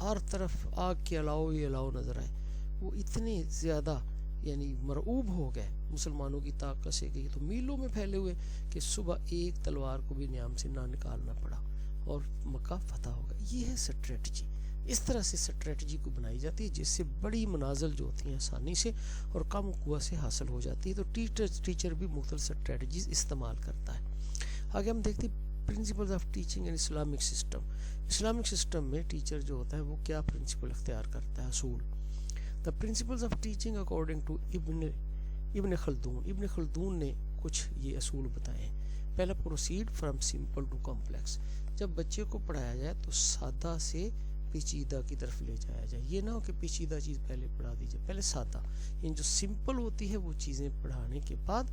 ہر طرف آگ کے علاوہ ہی علاوہ نظر آئے، وہ اتنے زیادہ یعنی مرعوب ہو گئے مسلمانوں کی طاقت سے کہ یہ تو میلوں میں پھیلے ہوئے کہ صبح ایک تلوار کو بھی نیام سے نہ نکالنا پڑا اور مکہ فتح ہو گیا۔ یہ ہے سٹریٹجی، اس طرح سے سٹریٹجی کو بنائی جاتی ہے جس سے بڑی منازل جو ہوتی ہیں آسانی سے اور کم قوت سے حاصل ہو جاتی ہے۔ تو ٹیچر بھی مختلف سٹریٹجیز استعمال کرتا ہے۔ آگے ہم دیکھتے ہیں principles of teaching in Islamic system. Islamic system میں ٹیچر جو ہوتا ہے وہ کیا پرنسپل اختیار کرتا ہے، اصول۔ The principles of teaching according to ابن خلدون نے کچھ یہ اصول بتائے ہیں۔ پہلا، proceed from simple to complex۔ جب بچے کو پڑھایا جائے تو سادہ سے پیچیدہ کی طرف لے جایا جائے، یہ نہ ہو کہ پیچیدہ چیز پہلے پڑھا دی جائے، پہلے سادہ، یعنی جو سمپل ہوتی ہے وہ چیزیں پڑھانے کے بعد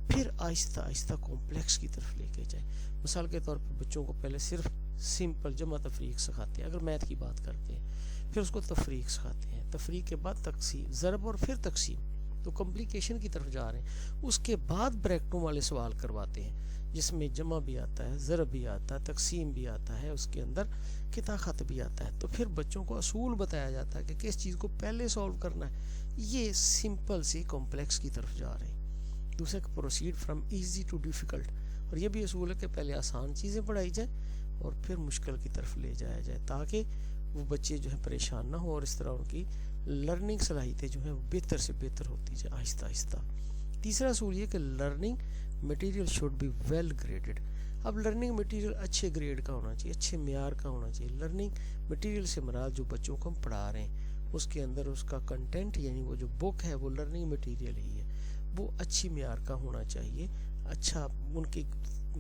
پھر آہستہ آہستہ کمپلیکس کی طرف لے کے جائے۔ مثال کے طور پر بچوں کو پہلے صرف سمپل جمع تفریق سکھاتے ہیں، اگر میتھ کی بات کرتے ہیں، پھر اس کو تفریق سکھاتے ہیں، تفریق کے بعد تقسیم، ضرب اور پھر تقسیم، تو کمپلیکیشن کی طرف جا رہے ہیں۔ اس کے بعد بریکٹوں والے سوال کرواتے ہیں جس میں جمع بھی آتا ہے، ضرب بھی آتا ہے، تقسیم بھی آتا ہے، اس کے اندر قطع خط بھی آتا ہے۔ تو پھر بچوں کو اصول بتایا جاتا ہے کہ کس چیز کو پہلے سولو کرنا ہے۔ یہ سمپل سے کمپلیکس کی طرف جا رہے ہیں۔ دوسرا، proceed from easy to difficult, اور یہ بھی اصول ہے کہ پہلے آسان چیزیں پڑھائی جائیں اور پھر مشکل کی طرف لے جایا جائے تاکہ وہ بچے جو ہیں پریشان نہ ہو اور اس طرح ان کی لرننگ صلاحیتیں جو ہیں وہ بہتر سے بہتر ہوتی جائے آہستہ آہستہ۔ تیسرا اصول یہ کہ learning material should be well graded. اب لرننگ مٹیریل اچھے گریڈ کا ہونا چاہیے، اچھے معیار کا ہونا چاہیے۔ لرننگ مٹیریل سے مراد جو بچوں کو ہم پڑھا رہے ہیں اس کے اندر اس کا کنٹینٹ یعنی وہ جو بک ہے وہ لرننگ مٹیریل ہی ہے، وہ اچھی معیار کا ہونا چاہیے، اچھا ان کے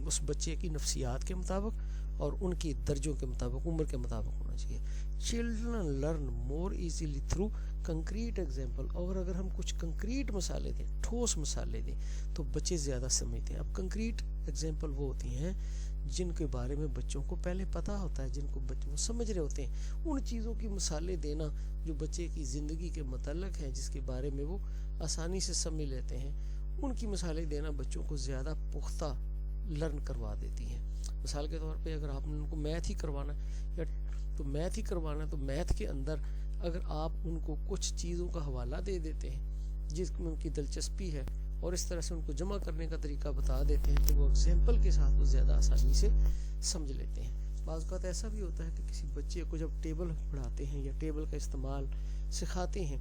اس بچے کی نفسیات کے مطابق اور ان کی درجوں کے مطابق، عمر کے مطابق ہونا چاہیے۔ Children learn more easily through concrete example, اور اگر ہم کچھ کنکریٹ مثالیں دیں، ٹھوس مثالیں دیں تو بچے زیادہ سمجھتے ہیں۔ اب کنکریٹ ایگزامپل وہ ہوتی ہیں جن کے بارے میں بچوں کو پہلے پتہ ہوتا ہے، جن کو بچے وہ سمجھ رہے ہوتے ہیں، ان چیزوں کی مثالیں دینا جو بچے کی زندگی کے متعلق ہیں، جس کے بارے میں وہ آسانی سے سمجھ لیتے ہیں، ان کی مثالیں دینا بچوں کو زیادہ پختہ لرن کروا دیتی ہیں۔ مثال کے طور پہ اگر آپ نے ان کو میتھ ہی کروانا ہے تو میتھ کے اندر اگر آپ ان کو کچھ چیزوں کا حوالہ دے دیتے ہیں جس میں ان کی دلچسپی ہے اور اس طرح سے ان کو جمع کرنے کا طریقہ بتا دیتے ہیں تو وہ ایگزامپل کے ساتھ وہ زیادہ آسانی سے سمجھ لیتے ہیں۔ بعض اوقات ایسا بھی ہوتا ہے کہ کسی بچے کو جب ٹیبل پڑھاتے ہیں یا ٹیبل کا استعمال سکھاتے ہیں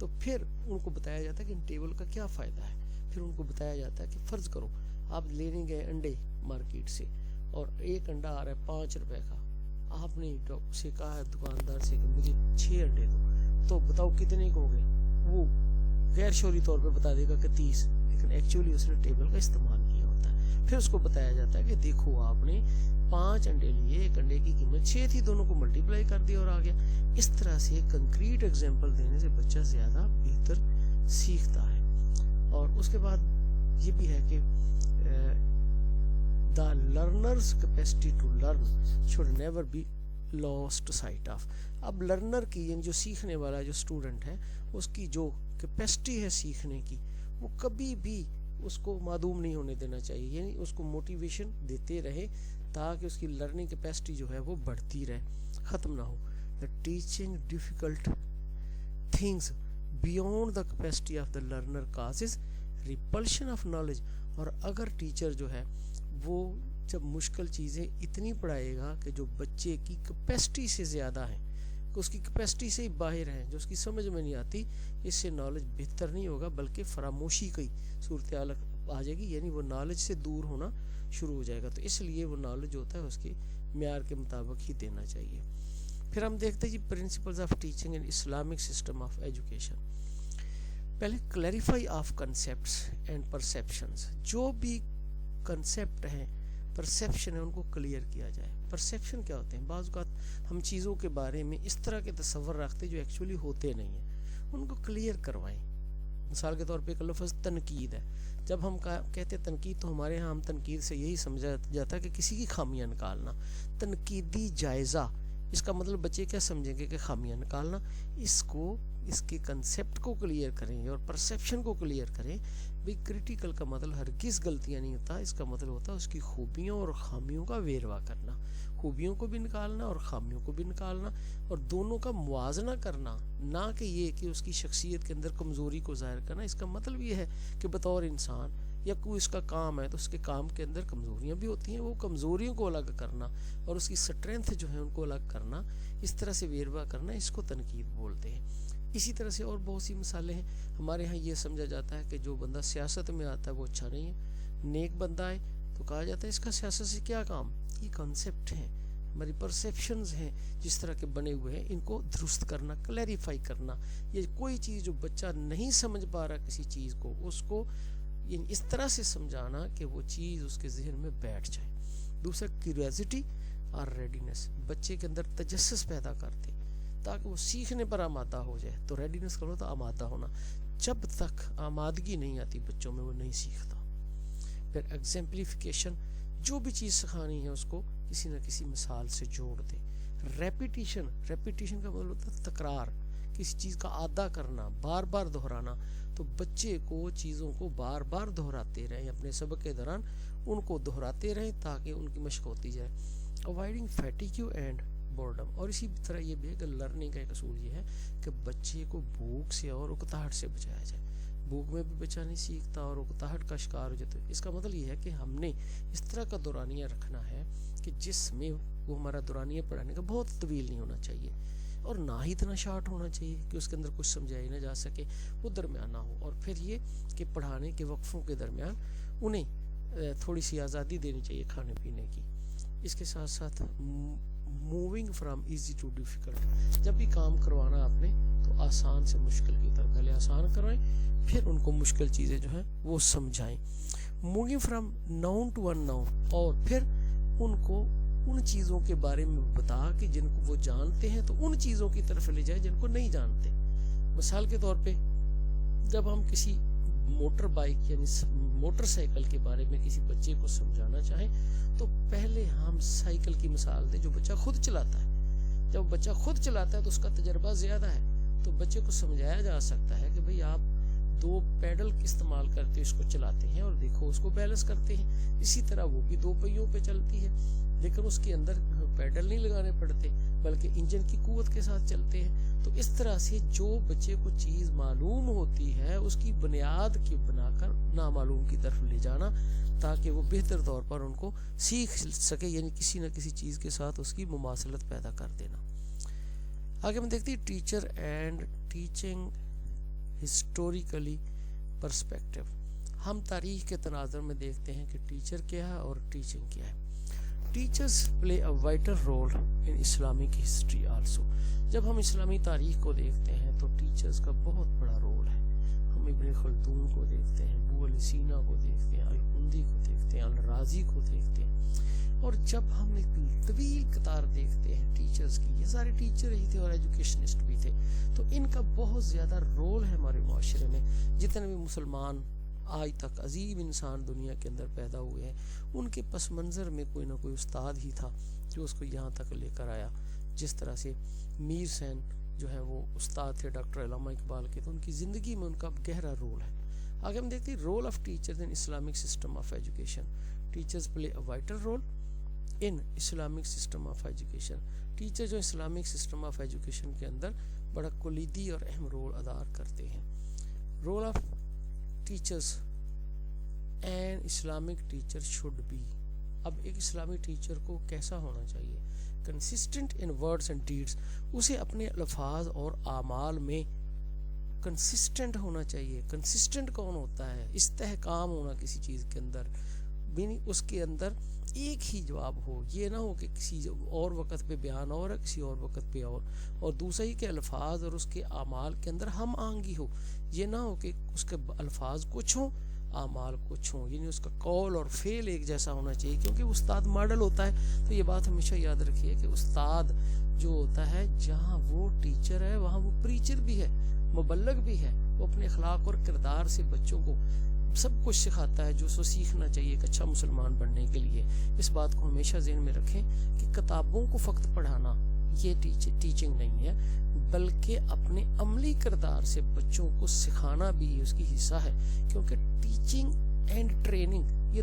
تو پھر ان کو بتایا جاتا ہے کہ ان ٹیبل کا کیا فائدہ ہے۔ پھر ان کو بتایا جاتا ہے کہ فرض کرو آپ لینے گئے انڈے مارکیٹ سے اور ایک انڈا آ رہا ہے 5 روپے کا، آپ نے سے کہا ہے دکاندار سے کہ مجھے 6 انڈے دو، تو بتاؤ کتنے کو گئے؟ وہ غیر شعوری طور پہ بتا دے گا کہ 30، لیکن ایکچولی اس نے ٹیبل کا استعمال کیا ہوتا ہے۔ پھر اس کو بتایا جاتا ہے کہ دیکھو آپ نے 5 انڈے لیے، ایک انڈے کی قیمت 6 تھی، دونوں کو ملٹیپلائی کر دیا اور آ گیا۔ اس طرح سے کنکریٹ ایگزامپل دینے سے بچہ زیادہ بہتر سیکھتا ہے۔ اور اس کے بعد یہ بھی ہے کہ the learner's capacity to learn should never be lost sight of۔ اب لرنر کی یعنی جو سیکھنے والا جو اسٹوڈنٹ ہے اس کی جو کیپیسٹی ہے سیکھنے کی وہ کبھی بھی اس کو معدوم نہیں ہونے دینا چاہیے، یعنی اس کو موٹیویشن دیتے رہے تاکہ اس کی لرننگ کیپیسٹی جو ہے وہ بڑھتی رہے، ختم نہ ہو۔ the teaching difficult things beyond the capacity of the learner causes repulsion of knowledge۔ اور اگر ٹیچر جو ہے وہ جب مشکل چیزیں اتنی پڑھائے گا کہ جو بچے کی کیپیسٹی سے زیادہ ہیں، کہ اس کی کیپیسٹی سے ہی باہر ہیں، جو اس کی سمجھ میں نہیں آتی، اس سے نالج بہتر نہیں ہوگا بلکہ فراموشی کی صورتحال آ جائے گی، یعنی وہ نالج سے دور ہونا شروع ہو جائے گا۔ تو اس لیے وہ نالج ہوتا ہے اس کے معیار کے مطابق ہی دینا چاہیے۔ پھر ہم دیکھتے ہیں جی principles of teaching in Islamic system of education. پہلے clarify of concepts and perceptions, جو بھی کنسیپٹ ہیں، پرسیپشن ہے، ان کو کلیئر کیا جائے۔ پرسیپشن کیا ہوتے ہیں؟ بعض اوقات ہم چیزوں کے بارے میں اس طرح کے تصور رکھتے جو ایکچولی ہوتے نہیں ہیں، ان کو کلیئر کروائیں۔ مثال کے طور پہ ایک لفظ تنقید ہے، جب ہم کہتے ہیں تنقید تو ہمارے ہاں ہم تنقید سے یہی سمجھا جاتا ہے کہ کسی کی خامیاں نکالنا۔ تنقیدی جائزہ، اس کا مطلب بچے کیا سمجھیں گے کہ خامیاں نکالنا۔ اس کے کنسیپٹ کو کلیئر کریں اور پرسیپشن کو کلیئر کریں۔ بھی کریٹیکل کا مطلب ہرگز غلطیاں نہیں ہوتا، اس کا مطلب ہوتا ہے اس کی خوبیوں اور خامیوں کا ویروا کرنا۔ خوبیوں کو بھی نکالنا اور خامیوں کو بھی نکالنا، اور دونوں کا موازنہ کرنا، نہ کہ یہ کہ اس کی شخصیت کے اندر کمزوری کو ظاہر کرنا۔ اس کا مطلب یہ ہے کہ بطور انسان یا کوئی اس کا کام ہے تو اس کے کام کے اندر کمزوریاں بھی ہوتی ہیں، وہ کمزوریوں کو الگ کرنا اور اس کی سٹرینتھ جو ہے ان کو الگ کرنا، اس طرح سے ویروا کرنا، اس کو تنقید بولتے ہیں۔ اسی طرح سے اور بہت سی مثالیں ہیں۔ ہمارے ہاں یہ سمجھا جاتا ہے کہ جو بندہ سیاست میں آتا ہے وہ اچھا نہیں ہے، نیک بندہ ہے تو کہا جاتا ہے اس کا سیاست سے کیا کام۔ یہ کانسیپٹ ہیں، ہماری پرسیپشنز ہیں جس طرح کے بنے ہوئے ہیں، ان کو درست کرنا، کلیریفائی کرنا۔ یہ کوئی چیز جو بچہ نہیں سمجھ پا رہا کسی چیز کو، اس کو اس طرح سے سمجھانا کہ وہ چیز اس کے ذہن میں بیٹھ جائے۔ دوسرا کیوریوسٹی اور ریڈینس، بچے کے اندر تجسس پیدا کرتے تاکہ وہ سیکھنے پر آمادہ ہو جائے۔ تو ریڈینس کرو تو آمادہ ہونا، جب تک آمادگی نہیں آتی بچوں میں وہ نہیں سیکھتا۔ پھر ایگزمپلیفیکیشن، جو بھی چیز سکھانی ہے اس کو کسی نہ کسی مثال سے جوڑ دے۔ ریپیٹیشن کا مطلب ہوتا ہے تکرار، کسی چیز کا عادہ کرنا، بار بار دہرانا۔ تو بچے کو چیزوں کو بار بار دہراتے رہیں، اپنے سبق کے دوران ان کو دہراتے رہیں تاکہ ان کی مشق ہوتی جائے۔ اوائڈنگ فیٹیگو اینڈ بورڈم، اور اسی طرح یہ بھی ہے کہ لرننگ کا ایک اصول یہ ہے کہ بچے کو بھوک سے اور اکتاہٹ سے بچایا جائے۔ بھوک میں بھی بچہ نہیں سیکھتا اور اکتاہٹ کا شکار ہو جاتا ہے۔ اس کا مطلب یہ ہے کہ ہم نے اس طرح کا دورانیہ رکھنا ہے کہ جس میں وہ ہمارا دورانیہ پڑھانے کا بہت طویل نہیں ہونا چاہیے اور نہ ہی اتنا شارٹ ہونا چاہیے کہ اس کے اندر کچھ سمجھایا ہی نہ جا سکے، وہ درمیانہ ہو۔ اور پھر یہ کہ پڑھانے کے وقفوں کے درمیان انہیں تھوڑی سی آزادی دینی چاہیے کھانے پینے کی۔ اس کے ساتھ ساتھ moving from easy to difficult, جب بھی کام کروانا آپ نے تو آسان سے مشکل کی طرف، پہلے آسان کروائیں پھر ان کو مشکل چیزیں جو ہیں وہ سمجھائیں۔ Moving from known to unknown, اور پھر ان کو ان چیزوں کے بارے میں بتا کہ جن کو وہ جانتے ہیں تو ان چیزوں کی طرف لے جائیں جن کو نہیں جانتے۔ مثال کے طور پہ جب ہم کسی موٹر بائک یعنی موٹر سائیکل کے بارے میں کسی بچے کو سمجھانا چاہیں تو پہلے ہم سائیکل کی مثال دیں جو بچہ خود چلاتا ہے۔ جب بچہ خود چلاتا ہے تو اس کا تجربہ زیادہ ہے، تو بچے کو سمجھایا جا سکتا ہے کہ بھئی آپ 2 پیڈل استعمال کرتے اس کو چلاتے ہیں اور دیکھو اس کو بیلنس کرتے ہیں، اسی طرح وہ بھی 2 پہیوں پہ چلتی ہے لیکن اس کے اندر پیڈل نہیں لگانے پڑتے بلکہ انجن کی قوت کے ساتھ چلتے ہیں۔ تو اس طرح سے جو بچے کو چیز معلوم ہوتی ہے اس کی بنیاد کی بنا کر نامعلوم کی طرف لے جانا تاکہ وہ بہتر طور پر ان کو سیکھ سکے، یعنی کسی نہ کسی چیز کے ساتھ اس کی مماثلت پیدا کر دینا۔ آگے ہم دیکھتے ہیں teacher and teaching historically perspective. ہم تاریخ کے تناظر میں دیکھتے ہیں کہ ٹیچر کیا ہے اور ٹیچنگ کیا ہے۔ Teachers play a vital role in Islamic history also. جب ہم اسلامی تاریخ کو دیکھتے ہیں تو ٹیچرز کا بہت بڑا رول ہے۔ ہم ابن خلدون کو دیکھتے ہیں، ابو علی سینا کو دیکھتے ہیں، الکندی کو دیکھتے ہیں، الرازی کو دیکھتے ہیں، اور جب ہم ایک طویل قطار دیکھتے ہیں ٹیچرز کی، یہ سارے ٹیچر ہی تھے اور ایجوکیشنسٹ بھی تھے، تو ان کا بہت زیادہ رول ہے ہمارے معاشرے میں۔ جتنے بھی مسلمان آج تک عظیم انسان دنیا کے اندر پیدا ہوئے ہیں ان کے پس منظر میں کوئی نہ کوئی استاد ہی تھا جو اس کو یہاں تک لے کر آیا۔ جس طرح سے میر حسین جو ہے وہ استاد تھے ڈاکٹر علامہ اقبال کے، تو ان کی زندگی میں ان کا گہرا رول ہے۔ آگے ہم دیکھتے ہیں role of teachers in Islamic system of education. Teachers play a vital role in Islamic system of education. Teacher جو اسلامک سسٹم آف ایجوکیشن کے اندر بڑا کلیدی اور اہم رول ادا کرتے ہیں۔ Role of teachers an Islamic teacher should be. اب ایک اسلامی ٹیچر کو کیسا ہونا چاہیے؟ Consistent in words and deeds, اسے اپنے الفاظ اور اعمال میں کنسسٹنٹ ہونا چاہیے۔ کنسسٹنٹ کون ہوتا ہے؟ استحکام ہونا کسی چیز کے اندر، یعنی اس کے اندر ایک ہی جواب ہو، یہ نہ ہو کہ کسی اور وقت پہ بیان اور ہے کسی اور وقت پہ اور دوسرا ہی کہ الفاظ اور اس کے اعمال کے اندر ہم آہنگی ہو، یہ نہ ہو کہ اس کے الفاظ کچھ ہوں اعمال کچھ ہوں، یعنی اس کا قول اور فعل ایک جیسا ہونا چاہیے، کیونکہ استاد ماڈل ہوتا ہے۔ تو یہ بات ہمیشہ یاد رکھیے کہ استاد جو ہوتا ہے جہاں وہ ٹیچر ہے وہاں وہ پریچر بھی ہے، مبلغ بھی ہے، وہ اپنے اخلاق اور کردار سے بچوں کو سب کچھ سکھاتا ہے جو سو سیکھنا چاہیے ایک اچھا مسلمان بننے کے لیے۔ اس بات کو ہمیشہ ذہن میں رکھیں کہ کتابوں کو فقط پڑھانا یہ ٹیچنگ نہیں ہے، بلکہ اپنے عملی کردار سے بچوں کو سکھانا بھی اس کی حصہ ہے، کیونکہ ٹیچنگ اینڈ ٹریننگ یہ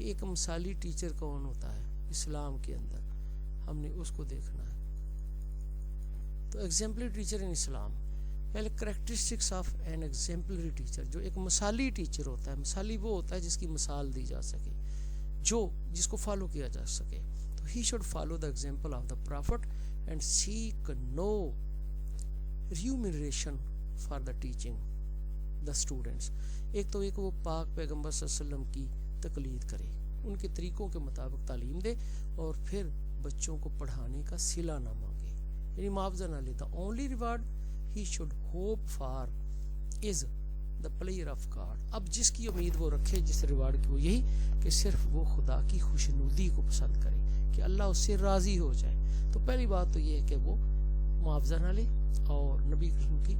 کہ ایک مثالی ٹیچر کون ہوتا ہے اسلام کے اندر، ہم نے اس کو دیکھنا ہے. تو ایگزامپلری ٹیچر ان اسلام، پہلے characteristics of an exemplary teacher. جو ایک مثالی ٹیچر ہوتا ہے، مثالی وہ ہوتا ہے جس کی مثال دی جا سکے، جس کو فالو کیا جا سکے. تو he should follow the example of the prophet and seek no remuneration for the teaching the students. ایک تو وہ پاک پیغمبر صلی اللہ علیہ وسلم کی تقلید کرے، ان کے طریقوں کے مطابق تعلیم دے، اور پھر بچوں کو پڑھانے کا صلہ نہ مانگے، یعنی معاوضہ نہ لے. The only reward he should hope for is the player of God. اب جس کی امید وہ رکھے، جس ریوارڈ کی، وہ یہی کہ صرف وہ خدا کی خوشنودی کو پسند کرے، کہ اللہ اس سے راضی ہو جائے. تو پہلی بات تو یہ ہے کہ وہ معاوضہ نہ لے اور نبی کریم کی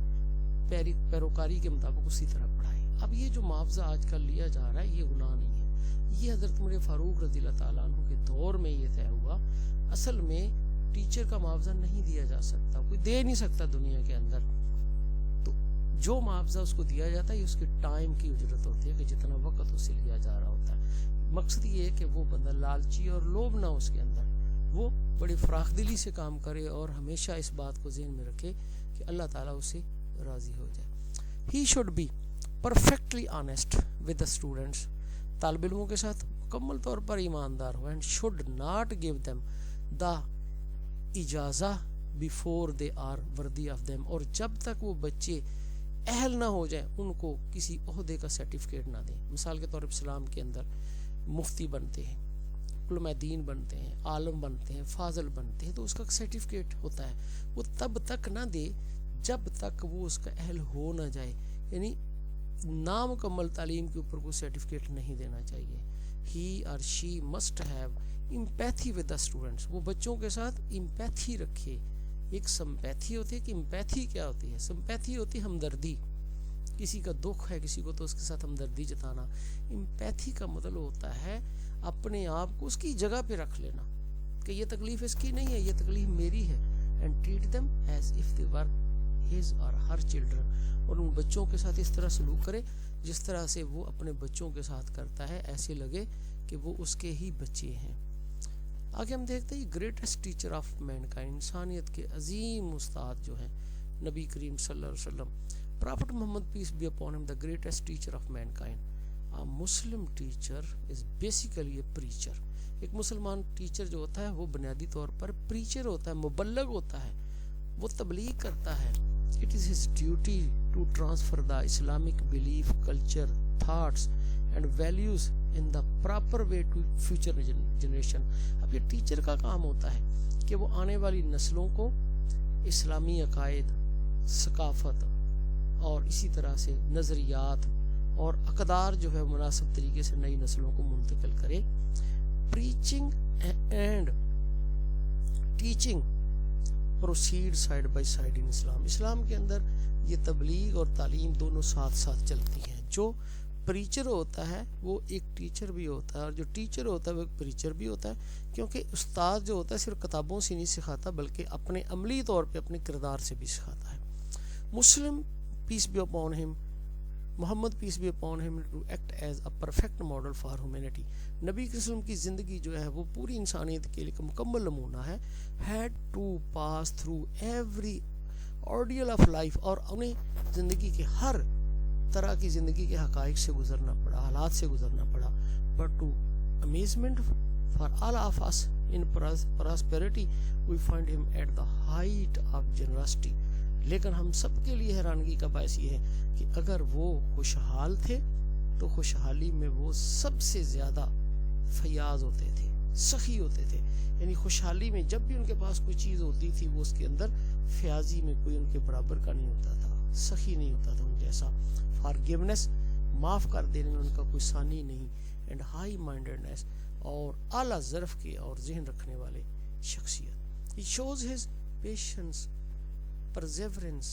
پیروکاری کے مطابق اسی طرح پڑھائے. اب یہ جو معاوضہ آج کل لیا جا رہا ہے یہ گناہ نہیں ہے، یہ حضرت عمر فاروق رضی اللہ تعالیٰ عنہ کے دور میں یہ طے ہوا. اصل میں ٹیچر کا معاوضہ نہیں دیا جا سکتا، کوئی دے نہیں سکتا دنیا کے اندر. تو جو معاوضہ اس کو دیا جاتا ہے یہ اس کے ٹائم کی اجرت ہوتی ہے، کہ جتنا وقت اس سے لیا جا رہا ہوتا ہے. مقصد یہ ہے کہ وہ بندہ لالچی اور لوبھ نہ اس کے اندر، وہ بڑی فراخ دلی سے کام کرے اور ہمیشہ اس بات کو ذہن میں رکھے کہ اللہ تعالیٰ اسے راضی ہو جائے. He should be perfectly honest with the students. طالب علموں کے ساتھ مکمل طور پر ایماندار ہو. And should not give them the اجازہ before they are worthy of them. اور جب تک وہ بچے اہل نہ ہو جائیں ان کو کسی عہدے کا سرٹیفکیٹ نہ دیں. مثال کے طور پر اسلام کے اندر مفتی بنتے ہیں، علماء دین بنتے ہیں، عالم بنتے ہیں، فاضل بنتے ہیں، تو اس کا سرٹیفکیٹ ہوتا ہے، وہ تب تک نہ دے جب تک وہ اس کا اہل ہو نہ جائے. یعنی نامکمل تعلیم کے اوپر کوئی سرٹیفکیٹ نہیں دینا چاہیے. ہی اور she must have empathy with the students. وہ بچوں کے ساتھ امپیتھی رکھے. ایک سمپیتھی ہوتی ہے، کہ امپیتھی کیا ہوتی ہے؟ سمپیتھی ہوتی ہے ہمدردی، کسی کا دکھ ہے کسی کو تو اس کے ساتھ ہمدردی جتانا. امپیتھی کا مطلب ہوتا ہے اپنے آپ کو اس کی جگہ پہ رکھ لینا، کہ یہ تکلیف اس کی نہیں ہے، یہ تکلیف میری ہے. And treat them as if they were his or her children. اور ان بچوں کے ساتھ اس طرح سلوک کرے جس طرح سے وہ اپنے بچوں کے ساتھ کرتا ہے، ایسے لگے کہ وہ اس کے ہی بچے ہیں. آگے ہم دیکھتے ہیں گریٹسٹ ٹیچر آف مینکائنڈ، انسانیت کے عظیم استاد جو ہیں نبی کریم صلی اللہ علیہ وسلم. Prophet Muhammad peace be upon him, the greatest teacher of mankind. A Muslim teacher is basically a preacher. ایک مسلمان ٹیچر جو ہوتا ہے وہ بنیادی طور پر پریچر ہوتا ہے، مبلغ ہوتا ہے، وہ تبلیغ کرتا ہے. It is his duty to transfer the Islamic belief, culture, thoughts and values in the proper way to future generation. اب یہ ٹیچر کا کام ہوتا ہے کہ وہ آنے والی نسلوں کو اسلامی عقائد، ثقافت اور اسی طرح سے نظریات اور اقدار جو ہے مناسب طریقے سے نئی نسلوں کو منتقل کرے. Preaching and teaching proceed side by side in Islam. اسلام کے اندر یہ تبلیغ اور تعلیم دونوں ساتھ ساتھ چلتی ہیں. جو پریچر ہوتا ہے وہ ایک ٹیچر بھی ہوتا ہے، اور جو ٹیچر ہوتا ہے وہ ایک پریچر بھی ہوتا ہے. کیونکہ استاد جو ہوتا ہے صرف کتابوں سے نہیں سکھاتا بلکہ اپنے عملی طور پہ اپنے کردار سے بھی سکھاتا ہے. مسلم پیس be upon him, Muhammad peace be upon him to act as a perfect model for humanity. نبی کے وسلم کی زندگی جو ہے وہ پوری انسانیت کے لیے مکمل نمونہ ہے. Had to pass through every ordeal of life. اور انہیں زندگی کے ہر طرح کی زندگی کے حقائق سے گزرنا پڑا، حالات سے گزرنا پڑا. But to amazement for all of us in prosperity we find him at the height of generosity. لیکن ہم سب کے لیے حیرانگی کا باعث یہ ہے کہ اگر وہ خوشحال تھے تو خوشحالی میں وہ سب سے زیادہ فیاض ہوتے تھے، سخی ہوتے تھے. یعنی خوشحالی میں جب بھی ان کے پاس کوئی چیز ہوتی تھی وہ اس کے اندر فیاضی میں کوئی ان کے برابر کا نہیں ہوتا تھا، سخی نہیں ہوتا تھا ان جیسا. فارگیونیس، معاف کر دینے میں ان کا کوئی ثانی نہیں. اینڈ ہائی مائنڈڈنیس، اور اعلیٰ ظرف کے اور ذہن رکھنے والے شخصیت. He shows his patience, perseverance,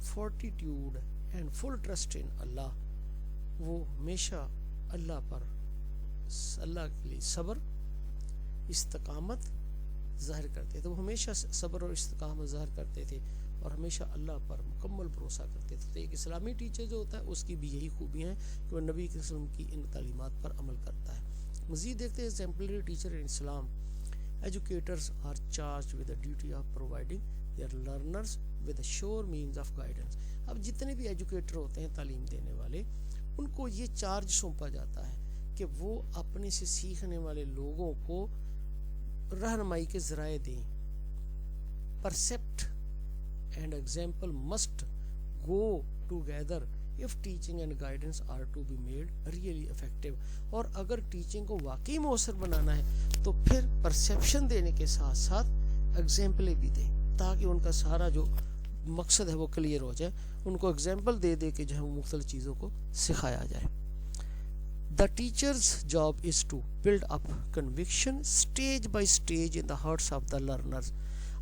fortitude and full trust in Allah. وہ ہمیشہ اللہ پر، اللہ کے لیے صبر، استقامت ظاہر کرتے تھے. وہ ہمیشہ صبر اور استقامت ظاہر کرتے تھے اور ہمیشہ اللہ پر مکمل بھروسہ کرتے تھے. تو ایک اسلامی ٹیچر جو ہوتا ہے اس کی بھی یہی خوبیاں ہیں کہ وہ نبی کے وسلم کی ان تعلیمات پر عمل کرتا ہے. مزید دیکھتے ہیں exemplary teacher in Islam. Educators are charged with the duty of providing their learners with a sure means of guidance. اب جتنے بھی ایجوکیٹر ہوتے ہیں تعلیم دینے والے, ان کو یہ چارج سونپا جاتا ہے کہ وہ اپنے سے سیکھنے والے لوگوں کو رہنمائی کے ذرائع دیں. Percept and example must go together if teaching and guidance are to be made really effective. اور اگر ٹیچنگ کو واقعی مؤثر بنانا ہے تو پھر پرسیپشن دینے کے ساتھ ساتھ ایگزامپلیں بھی دیں, تاکہ ان کا سارا جو مقصد ہے وہ کلیئر ہو جائے. ان کو ایگزامپل دے دے کے جو ہے وہ مختلف چیزوں کو سکھایا جائے. The teacher's job is to build up conviction stage by stage in the hearts of the learners.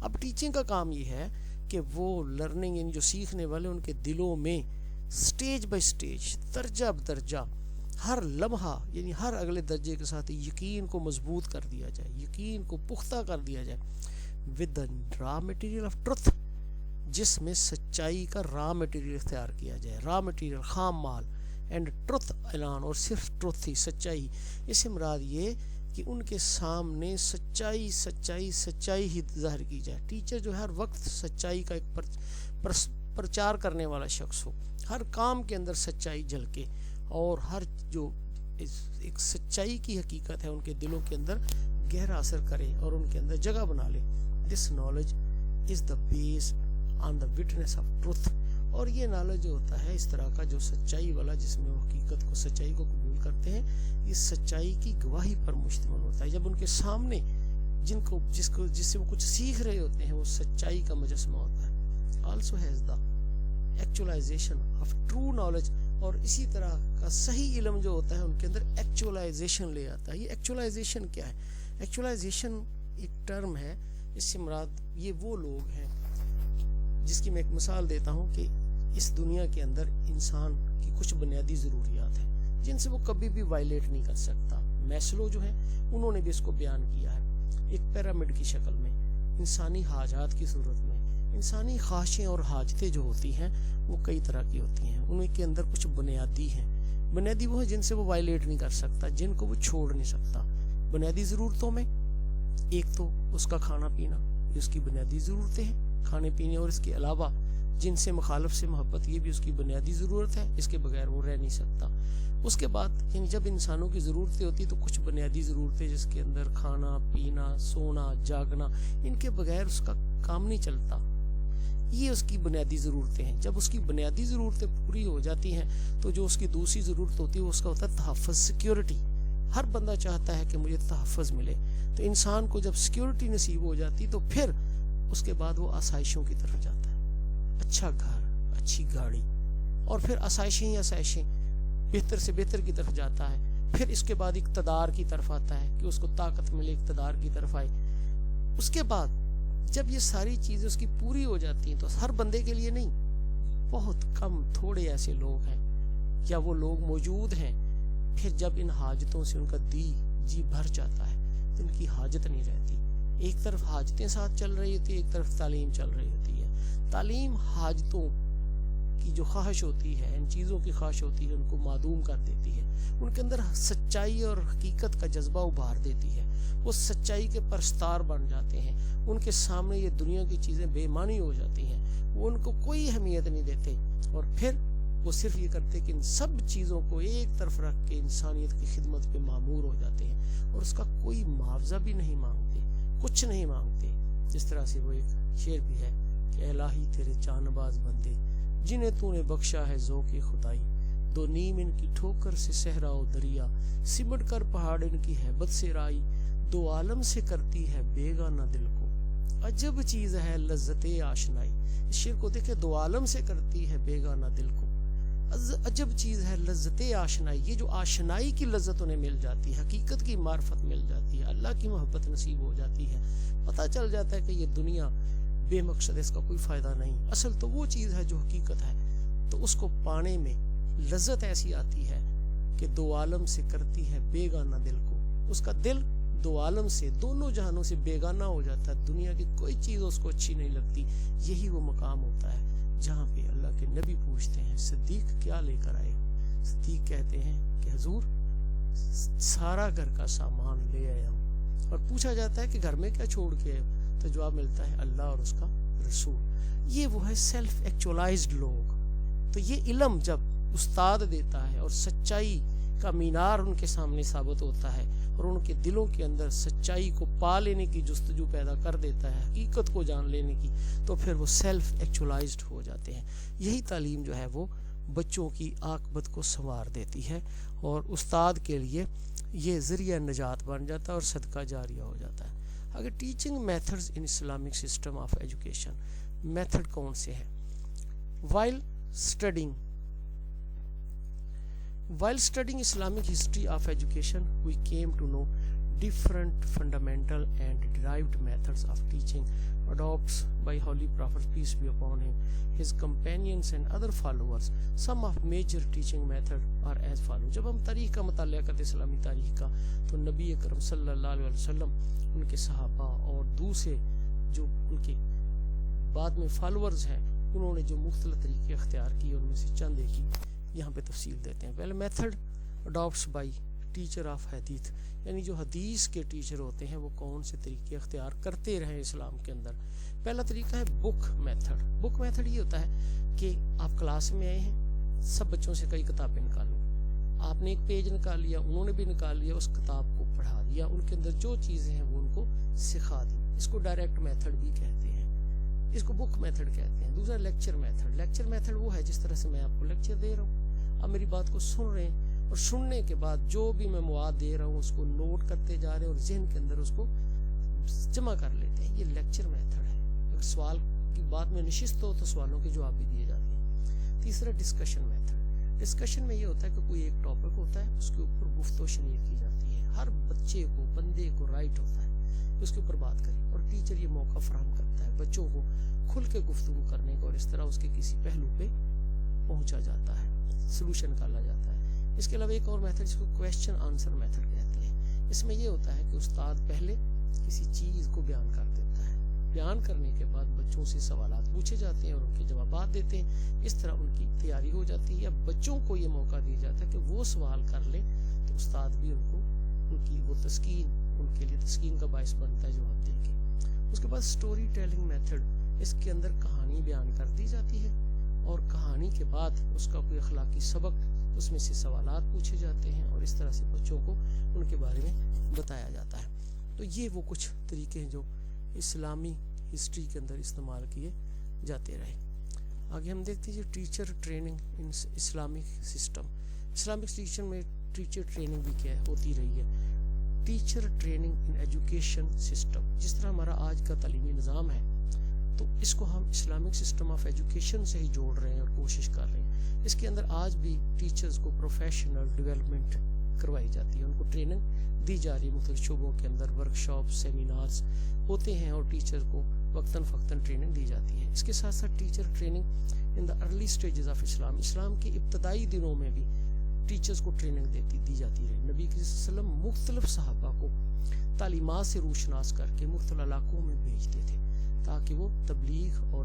اب ٹیچنگ کا کام یہ ہے کہ وہ لرننگ یعنی جو سیکھنے والے ان کے دلوں میں سٹیج بائی سٹیج, درجہ بدرجہ, ہر لمحہ یعنی ہر اگلے درجے کے ساتھ یقین کو مضبوط کر دیا جائے, یقین کو پختہ کر دیا جائے. with the raw material of truth, جس میں سچائی کا را میٹیریل اختیار کیا جائے, را میٹیریل خام مال, اینڈ ٹروتھ اعلان, اور صرف ٹروتھ ہی, سچائی. اس سے مراد یہ کہ ان کے سامنے سچائی سچائی سچائی ہی ظاہر کی جائے. ٹیچر جو ہے ہر وقت سچائی کا ایک پرچار کرنے والا شخص ہو, ہر کام کے اندر سچائی جھلکے, اور ہر جو ایک سچائی کی حقیقت ہے ان کے دلوں کے اندر گہرا اثر کرے اور ان کے اندر جگہ بنا لے. This knowledge is the base on the witness of truth. اور یہ نالج جو ہوتا ہے اس طرح کا جو سچائی والا, جس میں وہ حقیقت کو سچائی کو قبول کرتے ہیں, یہ سچائی کی گواہی پر مشتمل ہوتا ہے. جب ان کے سامنے جس سے وہ کچھ سیکھ رہے ہوتے ہیں وہ سچائی کا مجسمہ ہوتا ہے. also has the actualization of true knowledge, اور اسی طرح کا صحیح علم جو ہوتا ہے ان کے اندر ایکچولائزیشن لے آتا ہے. یہ ایکچولائزیشن کیا ہے؟ ایکچولائزیشن ایک ٹرم ہے, اس سے مراد یہ وہ لوگ ہیں جس کی میں ایک مثال دیتا ہوں کہ اس دنیا کے اندر انسان کی کچھ بنیادی ضروریات ہیں جن سے وہ کبھی بھی وائلیٹ نہیں کر سکتا. میسلو جو ہیں انہوں نے بھی اس کو بیان کیا ہے ایک پیرامڈ کی شکل میں, انسانی حاجات کی صورت میں. انسانی خواہشیں اور حاجتیں جو ہوتی ہیں وہ کئی طرح کی ہوتی ہیں, ان کے اندر کچھ بنیادی ہیں. بنیادی وہ ہیں جن سے وہ وائلیٹ نہیں کر سکتا, جن کو وہ چھوڑ نہیں سکتا. بنیادی ضرورتوں میں ایک تو اس کا کھانا پینا, یہ اس کی بنیادی ضرورتیں ہیں, کھانے پینے, اور اس کے علاوہ جن سے مخالف سے محبت, یہ بھی اس کی بنیادی ضرورت ہے, اس کے بغیر وہ رہ نہیں سکتا. اس کے بعد یعنی جب انسانوں کی ضرورتیں ہوتی تو کچھ بنیادی ضرورتیں جس کے اندر کھانا پینا, سونا, جاگنا, ان کے بغیر اس کا کام نہیں چلتا. یہ اس کی بنیادی ضرورتیں ہیں. جب اس کی بنیادی ضرورتیں پوری ہو جاتی ہیں تو جو اس کی دوسری ضرورت ہوتی ہے اس کا ہوتا ہے تحفظ, سیکیورٹی. ہر بندہ چاہتا ہے کہ مجھے تحفظ ملے. تو انسان کو جب سیکیورٹی نصیب ہو جاتی تو پھر اس کے بعد وہ آسائشوں کی طرف جاتا ہے. اچھا گھر, اچھی گاڑی, اور پھر آسائشیں بہتر سے بہتر کی طرف جاتا ہے. پھر اس کے بعد اقتدار کی طرف آتا ہے کہ اس کو طاقت ملے, اقتدار کی طرف آئے. اس کے بعد جب یہ ساری چیزیں اس کی پوری ہو جاتی ہیں تو ہر بندے کے لیے نہیں, بہت کم تھوڑے ایسے لوگ ہیں یا وہ لوگ موجود ہیں پھر جب ان حاجتوں سے ان کا جی بھر جاتا ہے تو ان کی حاجت نہیں رہتی. ایک طرف حاجتیں ساتھ چل رہی ہوتی ہے, ایک طرف تعلیم چل رہی ہوتی ہے. تعلیم حاجتوں کی جو خواہش ہوتی ہے, ان چیزوں کی خواہش ہوتی ہے, ان کو معدوم کر دیتی ہے. ان کے اندر سچائی اور حقیقت کا جذبہ ابھار دیتی ہے. وہ سچائی کے پرستار بن جاتے ہیں. ان کے سامنے یہ دنیا کی چیزیں بے معنی ہو جاتی ہیں, وہ ان کو کوئی اہمیت نہیں دیتے, اور پھر وہ صرف یہ کرتے کہ ان سب چیزوں کو ایک طرف رکھ کے انسانیت کی خدمت پہ مامور ہو جاتے ہیں, اور اس کا کوئی معاوضہ بھی نہیں مانگتے, کچھ نہیں مانگتے. جس طرح سے وہ ایک شعر بھی ہے کہ الہی تیرے چانباز بندے جنہیں تو نے بخشا ہے ذوق خدائی, دو نیم ان کی ٹھوکر سے صحرا و دریا, سمٹ کر پہاڑ ان کی ہیبت سے رائی, دو عالم سے کرتی ہے بیگانہ دل کو, عجب چیز ہے لذت آشنائی. اس شعر کو دیکھیں, دو عالم سے کرتی ہے بیگانہ دل کو, عجب چیز ہے لذت آشنائی. یہ جو آشنائی کی لذت انہیں مل جاتی ہے, حقیقت کی معرفت مل جاتی ہے, اللہ کی محبت نصیب ہو جاتی ہے, پتہ چل جاتا ہے کہ یہ دنیا بے مقصد ہے, اس کا کوئی فائدہ نہیں. اصل تو وہ چیز ہے جو حقیقت ہے, تو اس کو پانے میں لذت ایسی آتی ہے کہ دو عالم سے کرتی ہے بیگانہ دل کو. اس کا دل دو عالم سے, دونوں جہانوں سے بیگانہ ہو جاتا ہے, دنیا کی کوئی چیز اس کو اچھی نہیں لگتی. یہی وہ مقام ہوتا ہے جہاں پہ اللہ کے نبی پوچھتے ہیں صدیق کیا لے کر آئے. صدیق کہتے ہیں کہ حضور سارا گھر کا سامان لے آیا ہوں، اور پوچھا جاتا ہے کہ گھر میں کیا چھوڑ کے آئے ہو، تو جواب ملتا ہے اللہ اور اس کا رسول۔ یہ وہ ہے سیلف ایکچولائزڈ لوگ۔ تو یہ علم جب استاد دیتا ہے اور سچائی کا مینار ان کے سامنے ثابت ہوتا ہے اور ان کے دلوں کے اندر سچائی کو پا لینے کی جستجو پیدا کر دیتا ہے، حقیقت کو جان لینے کی، تو پھر وہ سیلف ایکچولائزڈ ہو جاتے ہیں۔ یہی تعلیم جو ہے وہ بچوں کی عاقبت کو سنوار دیتی ہے، اور استاد کے لیے یہ ذریعہ نجات بن جاتا ہے اور صدقہ جاریہ ہو جاتا ہے۔ اگر teaching methods in Islamic system of education, method کون سے ہیں؟ While studying Islamic history of education, we came to know different fundamental and derived methods of teaching adopted by Holy Prophet, peace be upon him, his companions and other followers. Some of major teaching methods are as follows. جب ہم تاریخ کا مطالعہ کرتے اسلامی تاریخ کا، تو نبی اکرم صلی اللہ علیہ وسلم، ان کے صحابہ اور دوسرے جو ان کے بعد میں فالورز ہیں، انہوں نے جو مختلف طریقے اختیار کیے، ان میں سے چند ایک ہی یہاں پہ تفصیل دیتے ہیں۔ پہلے method adopts by teacher of حدیث، یعنی جو حدیث کے ٹیچر ہوتے ہیں وہ کون سے طریقے اختیار کرتے رہے اسلام کے اندر۔ پہلا طریقہ ہے بک میتھڈ۔ بک میتھڈ یہ ہوتا ہے کہ آپ کلاس میں آئے ہیں، سب بچوں سے کئی کتابیں نکالو، آپ نے ایک پیج نکال لیا، انہوں نے بھی نکال لیا، اس کتاب کو پڑھا دیا، ان کے اندر جو چیزیں ہیں وہ ان کو سکھا دی۔ اس کو ڈائریکٹ میتھڈ بھی کہتے ہیں، اس کو بک میتھڈ کہتے ہیں۔ دوسرا لیکچر میتھڈ۔ لیکچر میتھڈ وہ ہے جس طرح سے میں آپ کو لیکچر دے رہا ہوں، آپ میری بات کو سن رہے ہیں، اور سننے کے بعد جو بھی میں مواد دے رہا ہوں اس کو نوٹ کرتے جا رہے ہیں اور ذہن کے اندر اس کو جمع کر لیتے ہیں۔ یہ لیکچر میتھڈ ہے۔ اگر سوال کی بات میں نشست ہو تو سوالوں کے جواب بھی دیے جاتے ہیں۔ تیسرا ڈسکشن میتھڈ۔ ڈسکشن میں یہ ہوتا ہے کہ کوئی ایک ٹاپک ہوتا ہے، اس کے اوپر گفت و شنید کی جاتی ہے، ہر بچے کو، بندے کو رائٹ ہوتا ہے اس کے اوپر بات کریں، اور ٹیچر یہ موقع فراہم کرتا ہے بچوں کو کھل کے گفتگو کرنے کا، اور اس طرح اس کے کسی پہلو پہ پہنچا جاتا ہے، سلوشن نکالا جاتا ہے۔ اس کے علاوہ ایک اور میتھڈ جس کو کویسچن آنسر میتھڈ کہتے ہیں۔ اس میں یہ ہوتا ہے کہ استاد پہلے کسی چیز کو بیان کر دیتا ہے، بیان کرنے کے بعد بچوں سے سوالات پوچھے جاتے ہیں اور ان کے جوابات دیتے ہیں۔ اس طرح ان کی تیاری ہو جاتی ہے۔ اب بچوں کو یہ موقع دیا جاتا ہے کہ وہ سوال کر لیں، تو استاد بھی ان کو ان کی وہ تسکین، ان کے لیے تسکین کا باعث بنتا ہے جواب دے کے۔ اس کے بعد سٹوری ٹیلنگ میتھڈ۔ اس کے اندر کہانی بیان کر دی جاتی ہے، اور کہانی کے بعد اس کا کوئی اخلاقی سبق، اس میں سے سوالات پوچھے جاتے ہیں، اور اس طرح سے بچوں کو ان کے بارے میں بتایا جاتا ہے۔ تو یہ وہ کچھ طریقے ہیں جو اسلامی ہسٹری کے اندر استعمال کیے جاتے رہے۔ آگے ہم دیکھتے ہیں ٹیچر ٹریننگ ان اسلامک سسٹم۔ اسلامک سسٹم میں ٹیچر ٹریننگ بھی کیا ہوتی رہی ہے۔ ٹیچر ٹریننگ ان ایجوکیشن سسٹم، جس طرح ہمارا آج کا تعلیمی نظام ہے، تو اس کو ہم اسلامک سسٹم آف ایجوکیشن سے ہی جوڑ رہے ہیں اور کوشش کر رہے ہیں۔ اس کے اندر آج بھی ٹیچرز کو پروفیشنل ڈیولپمنٹ کروائی جاتی ہے، ان کو ٹریننگ دی جا رہی ہے۔ مختلف شعبوں کے اندر ورکشاپ، سیمینارز ہوتے ہیں، اور ٹیچر کو وقتاً فوقتاً ٹریننگ دی جاتی ہے۔ اس کے ساتھ ساتھ teacher training in the early stages of Islam, اسلام کے ابتدائی دنوں میں بھی ٹیچرز کو ٹریننگ دی جاتی ہے۔ نبی صلی اللہ علیہ وسلم مختلف صحابہ کو تعلیمات سے روشناس کر کے مختلف علاقوں میں بھیجتے تھے تاکہ وہ تبلیغ اور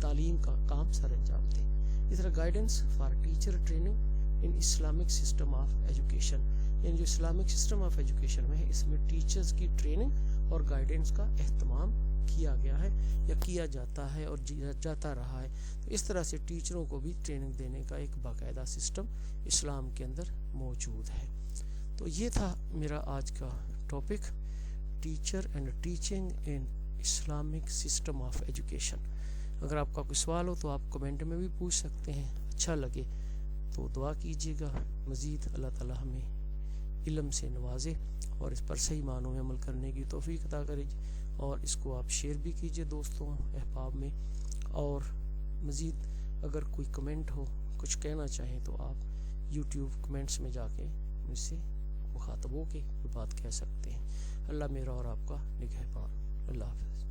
تعلیم کا کام سر انجام دیں۔ اس طرح guidance for teacher training in Islamic system of education, یعنی جو اسلامک سسٹم آف ایجوکیشن میں ہے، اس میں ٹیچرز کی ٹریننگ اور گائیڈنس کا اہتمام کیا گیا ہے یا کیا جاتا ہے اور جاتا رہا ہے۔ تو اس طرح سے ٹیچروں کو بھی ٹریننگ دینے کا ایک باقاعدہ سسٹم اسلام کے اندر موجود ہے۔ تو یہ تھا میرا آج کا topic, teacher and teaching in Islamic system of education. اگر آپ کا کوئی سوال ہو تو آپ کمنٹ میں بھی پوچھ سکتے ہیں، اچھا لگے تو دعا کیجیے گا، مزید اللہ تعالی ہمیں علم سے نوازے اور اس پر صحیح معنوں میں عمل کرنے کی توفیق عطا کرے، اور اس کو آپ شیئر بھی کیجیے دوستوں احباب میں۔ اور مزید اگر کوئی کمنٹ ہو، کچھ کہنا چاہیں تو آپ یوٹیوب کمنٹس میں جا کے مجھ سے مخاطب ہو کے کوئی بات کہہ سکتے ہیں۔ اللہ میرا اور آپ کا نگہبان۔ اللہ حافظ۔